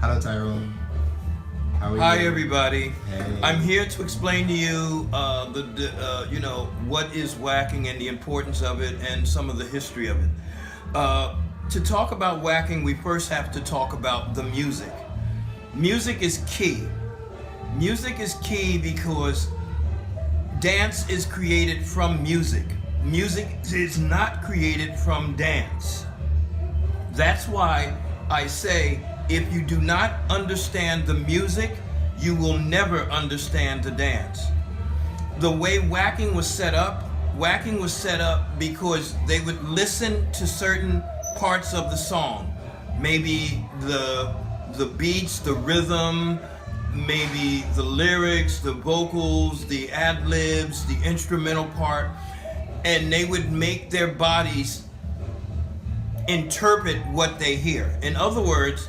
Hello, Tyrone. How are you? Hi, everybody. Hey. I'm here to explain to you, what is whacking and the importance of it and some of the history of it. To talk about whacking, we first have to talk about the music. Music is key. Music is key because dance is created from music. Music is not created from dance. That's why I say, if you do not understand the music, you will never understand the dance. The way whacking was set up because they would listen to certain parts of the song. Maybe the beats, the rhythm, maybe the lyrics, the vocals, the ad-libs, the instrumental part, and they would make their bodies interpret what they hear. In other words,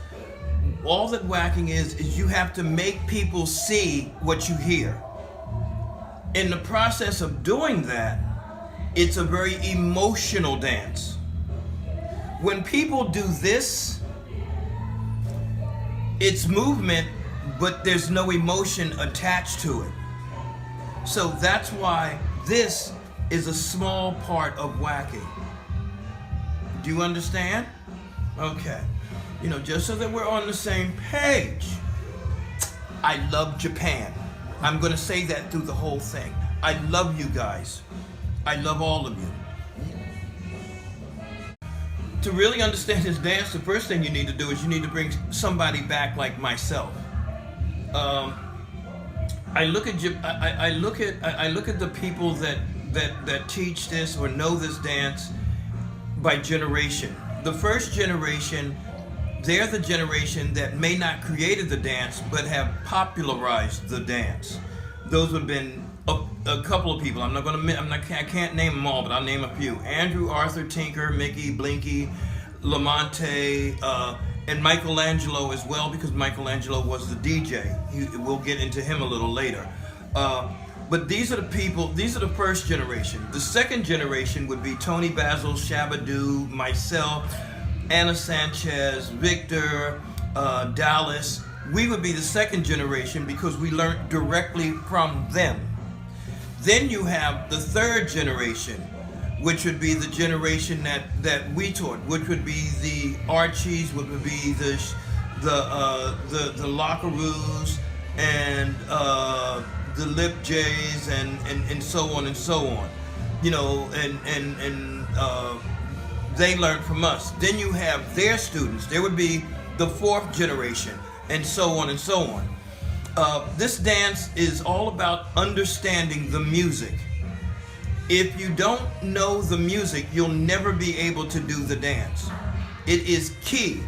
all that whacking is you have to make people see what you hear. In the process of doing that, it's a very emotional dance. When people do this, it's movement, but there's no emotion attached to it. So that's why this is a small part of whacking. Do you understand? Okay. Just so that we're on the same page, I love Japan. I'm going to say that through the whole thing. I love you guys. I love all of you. To really understand this dance, the first thing you need to do is you need to bring somebody back like myself. I look at the people that teach this or know this dance by generation. The first generation, they're the generation that may not created the dance, but have popularized the dance. Those would have been a couple of people. I can't name them all, but I'll name a few. Andrew, Arthur, Tinker, Mickey, Blinky, Lamonte, and Michelangelo as well, because Michelangelo was the DJ. We'll get into him a little later. But these are the people, these are the first generation. The second generation would be Tony Basil, Shabadoo, myself, Anna Sanchez, Victor, Dallas. We would be the second generation because we learned directly from them. Then you have the third generation, which would be the generation that we taught, which would be the Archies, which would be the Lockaroos, and the Lip Jays, and so on and so on. They learned from us. Then you have their students. There would be the fourth generation, and so on and so on. This dance is all about understanding the music. If you don't know the music, you'll never be able to do the dance. It is key.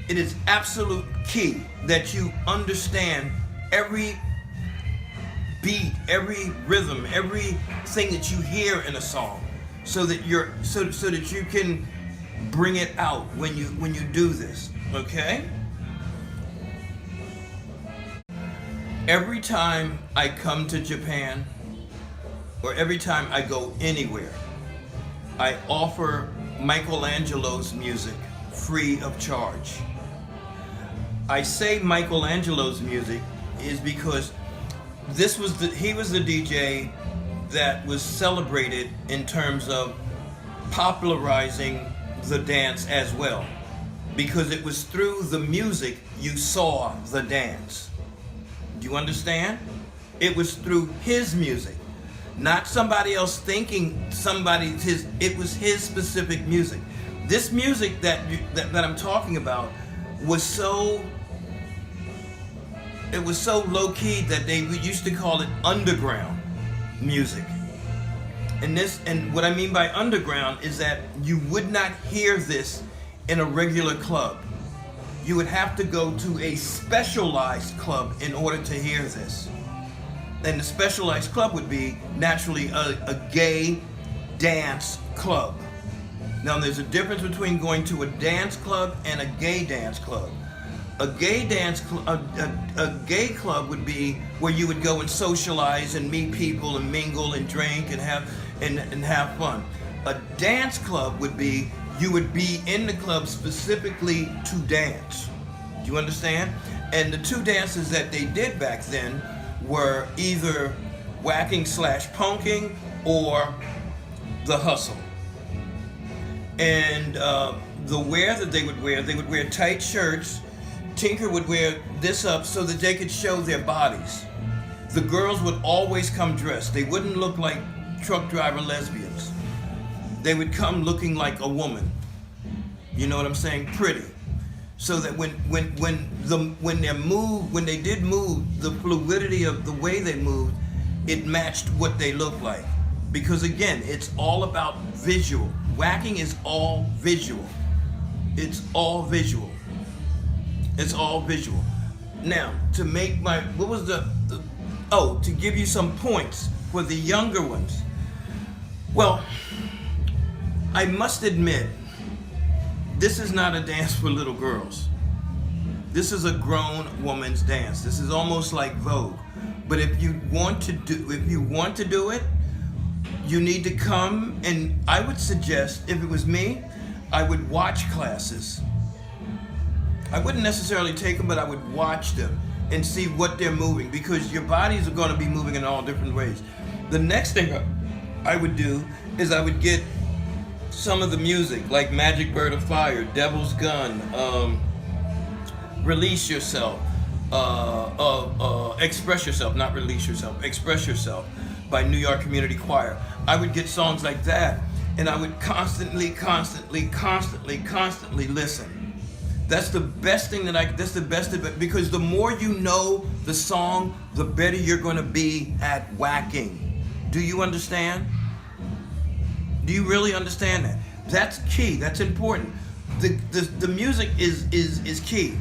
It is absolute key that you understand every beat, every rhythm, everything that you hear in a song, so that you can bring it out when you do this. Okay? Every time I come to Japan, or every time I go anywhere, I offer Michelangelo's music free of charge. I say Michelangelo's music is because he was the DJ that was celebrated in terms of popularizing the dance as well, because it was through the music you saw the dance. Do you understand? It was through his music, not somebody else thinking it was his specific music. This music that I'm talking about was so low key that we used to call it underground music. And what I mean by underground is that you would not hear this in a regular club. You would have to go to a specialized club in order to hear this. And the specialized club would be naturally a gay dance club. Now there's a difference between going to a dance club and a gay dance club. A gay club would be where you would go and socialize and meet people and mingle and drink and have fun. A dance club would be you would be in the club specifically to dance. Do You understand? And the two dances that they did back then were either whacking / punking or the hustle. And the wear that they would wear tight shirts. Tinker would wear this up so that they could show their bodies. The girls would always come dressed. They wouldn't look like truck driver lesbians. They would come looking like a woman. You know what I'm saying? Pretty. So that when they did move, the fluidity of the way they moved, it matched what they looked like. Because again, it's all about visual. Whacking is all visual. It's all visual. It's all visual. Now, to make my, to give you some points for the younger ones. Well, I must admit, this is not a dance for little girls. This is a grown woman's dance. This is almost like Vogue. But if you want to do it, you need to come, and I would suggest, if it was me, I would watch classes. I wouldn't necessarily take them, but I would watch them and see what they're moving, because your bodies are going to be moving in all different ways. The next thing I would do is I would get some of the music, like Magic Bird of Fire, Devil's Gun, Release Yourself, Express Yourself, not Release Yourself, Express Yourself by New York Community Choir. I would get songs like that, and I would constantly listen. That's the best thing that's the best of it, because the more you know the song, the better you're going to be at whacking. Do you understand? Do you really understand that? That's key. That's important. The music is key.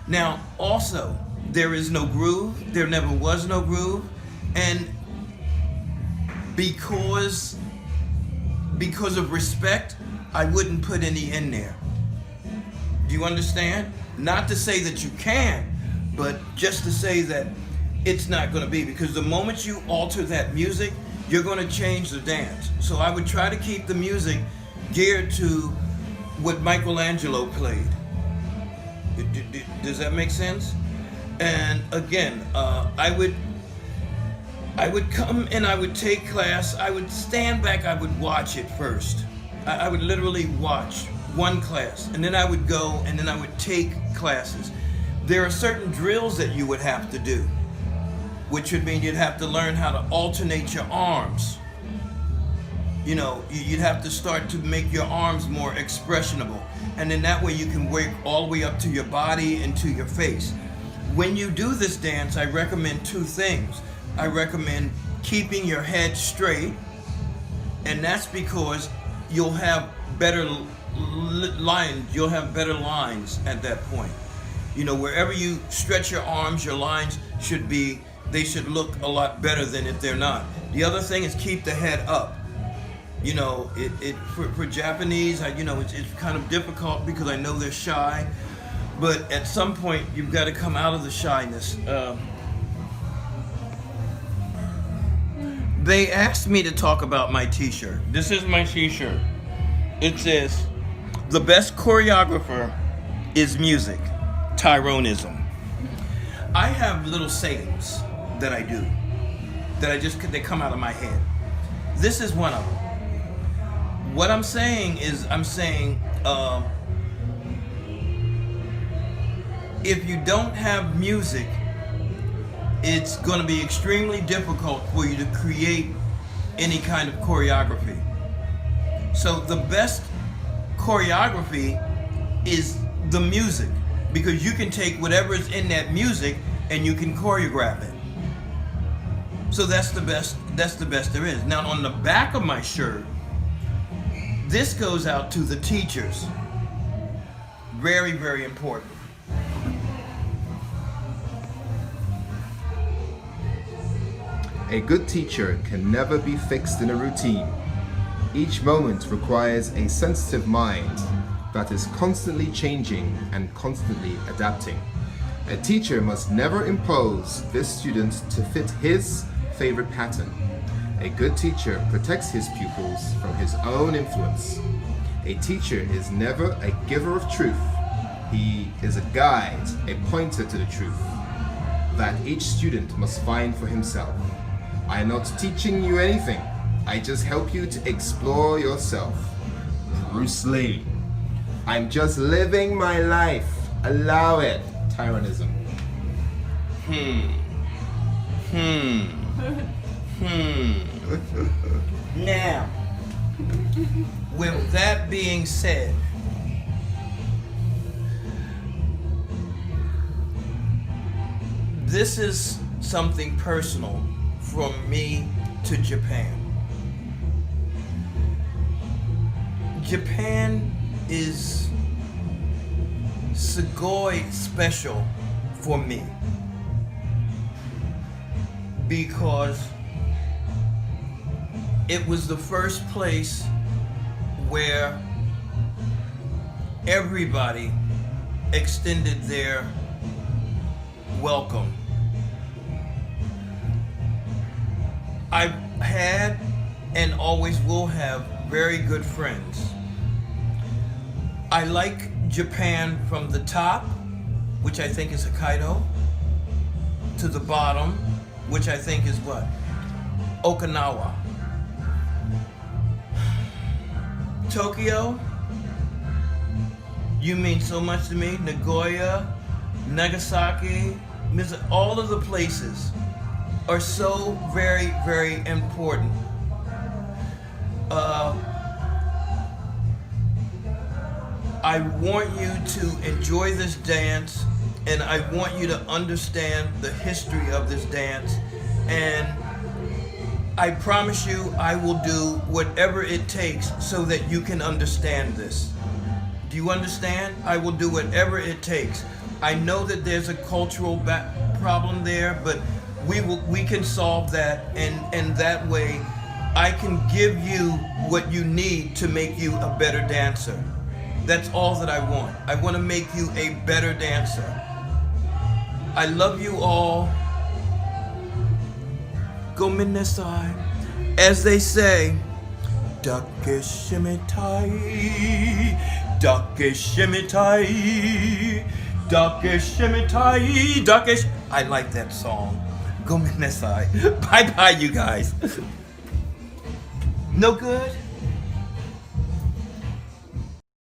Now, also, there is no groove. There never was no groove, and because of respect, I wouldn't put any in there. Do you understand? Not to say that you can, but just to say that it's not going to be, because the moment you alter that music, you're going to change the dance. So I would try to keep the music geared to what Michelangelo played. Does that make sense? And again, I would come and I would take class. I would stand back. I would watch it first. I would literally watch one class, and then I would go and then I would take classes. There are certain drills that you would have to do, which would mean you'd have to learn how to alternate your arms. You know, you'd have to start to make your arms more expressionable, and then that way you can work all the way up to your body and to your face. When you do this dance, I recommend two things. I recommend keeping your head straight, and that's because you'll have better lines. You'll have better lines at that point. You know, wherever you stretch your arms, your lines should look a lot better than if they're not. The other thing is keep the head up. You know, for Japanese, it's kind of difficult because I know they're shy, but at some point you've got to come out of the shyness. They asked me to talk about my t-shirt. This is my t-shirt. It says, "The best choreographer is music, Tyronism." I have little sayings that I do, that they come out of my head. This is one of them. What I'm saying is, if you don't have music, it's going to be extremely difficult for you to create any kind of choreography. So the best choreography is the music, because you can take whatever is in that music and you can choreograph it. So that's the best there is. Now on the back of my shirt, this goes out to the teachers. Very, very important. A good teacher can never be fixed in a routine. Each moment requires a sensitive mind that is constantly changing and constantly adapting. A teacher must never impose this student to fit his favorite pattern. A good teacher protects his pupils from his own influence. A teacher is never a giver of truth. He is a guide, a pointer to the truth that each student must find for himself. I am not teaching you anything. I just help you to explore yourself. Bruce Lee. I'm just living my life. Allow it. Tyronism. Now, with that being said, this is something personal from me to Japan. Japan is sugoi special for me because it was the first place where everybody extended their welcome. I had and always will have very good friends. I like Japan from the top, which I think is Hokkaido, to the bottom, which I think is what? Okinawa. Tokyo, you mean so much to me. Nagoya, Nagasaki, all of the places are so very, very important. I want you to enjoy this dance, and I want you to understand the history of this dance, and I promise you I will do whatever it takes so that you can understand this. Do you understand? I will do whatever it takes. I know that there's a cultural problem there, but we can solve that, and that way I can give you what you need to make you a better dancer. That's all that I want. I want to make you a better dancer. I love you all. Gominasai. As they say, Dakeshimitai, Dakeshimitai, Dakeshimitai, Dakesh. I like that song. Gominasai. Bye bye, you guys. No good?